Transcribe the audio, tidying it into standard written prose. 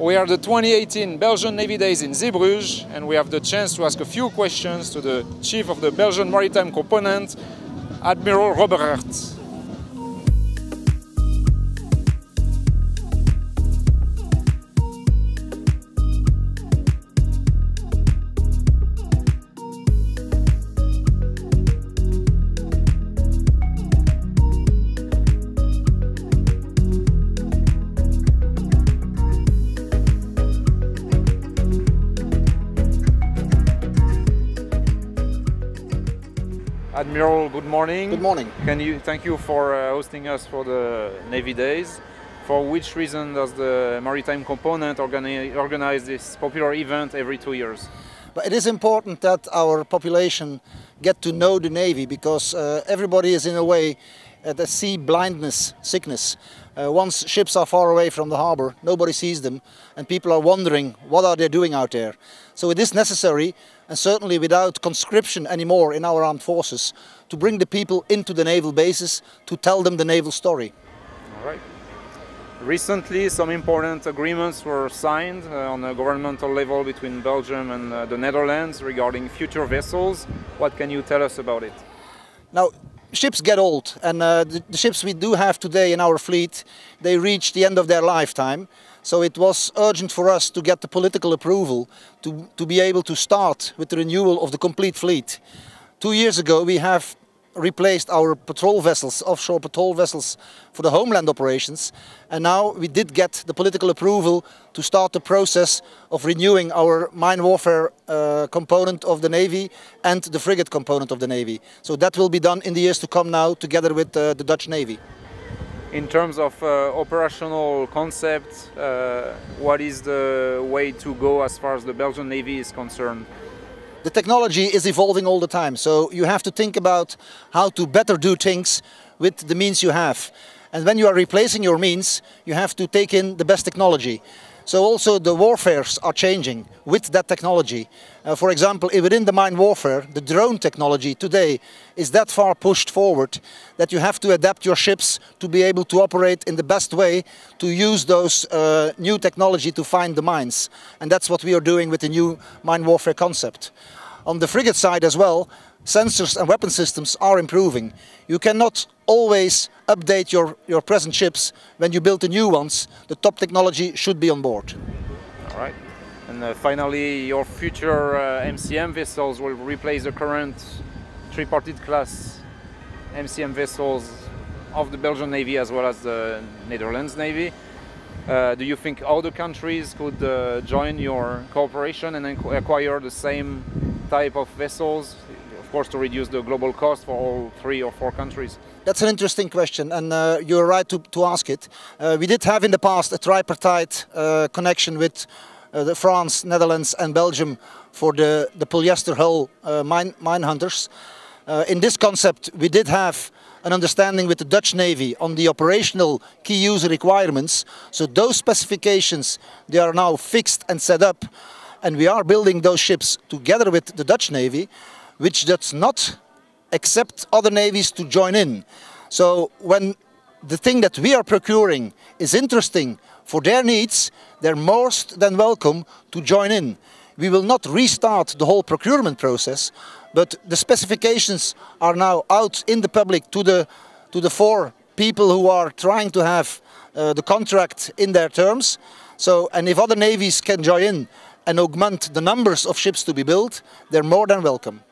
We are the 2018 Belgian Navy Days in Zeebrugge, and we have the chance to ask a few questions to the Chief of the Belgian Maritime Component, Admiral Robberecht. Admiral, good morning. Good morning. Thank you for hosting us for the Navy Days. For which reason does the Maritime Component organize this popular event every 2 years? But it is important that our population get to know the Navy, because everybody is in a way at a sea blindness sickness. Once ships are far away from the harbor, nobody sees them, and people are wondering what are they doing out there. So it is necessary, and certainly without conscription anymore in our armed forces, to bring the people into the naval bases to tell them the naval story. All right. Recently, some important agreements were signed on a governmental level between Belgium and the Netherlands regarding future vessels. What can you tell us about it? Now, ships get old, and the ships we do have today in our fleet, they reach the end of their lifetime. So it was urgent for us to get the political approval to be able to start with the renewal of the complete fleet. 2 years ago we have replaced our patrol vessels, offshore patrol vessels, for the homeland operations, and now we did get the political approval to start the process of renewing our mine warfare component of the Navy and the frigate component of the Navy. So that will be done in the years to come now, together with the Dutch Navy. In terms of operational concept, what is the way to go as far as the Belgian Navy is concerned? The technology is evolving all the time, so you have to think about how to better do things with the means you have. And when you are replacing your means, you have to take in the best technology. So also the warfares are changing with that technology. For example, within the mine warfare, the drone technology today is that far pushed forward that you have to adapt your ships to be able to operate in the best way, to use those new technology to find the mines. And that's what we are doing with the new mine warfare concept. On the frigate side as well, sensors and weapon systems are improving. You cannot always update your present ships when you build the new ones. The top technology should be on board. All right. And finally, your future MCM vessels will replace the current tripartite class MCM vessels of the Belgian Navy as well as the Netherlands Navy. Do you think other countries could join your cooperation and acquire the same type of vessels, of course to reduce the global cost for all 3 or 4 countries? That's an interesting question, and you're right to ask it. We did have in the past a tripartite connection with France, Netherlands and Belgium for the polyester hull mine hunters. In this concept we did have an understanding with the Dutch Navy on the operational key user requirements. So those specifications, they are now fixed and set up, and we are building those ships together with the Dutch Navy, which does not accept other navies to join in. So when the thing that we are procuring is interesting for their needs, they're most than welcome to join in. We will not restart the whole procurement process, but the specifications are now out in the public to the 4 people who are trying to have the contract in their terms. So, and if other navies can join in and augment the numbers of ships to be built, they're more than welcome.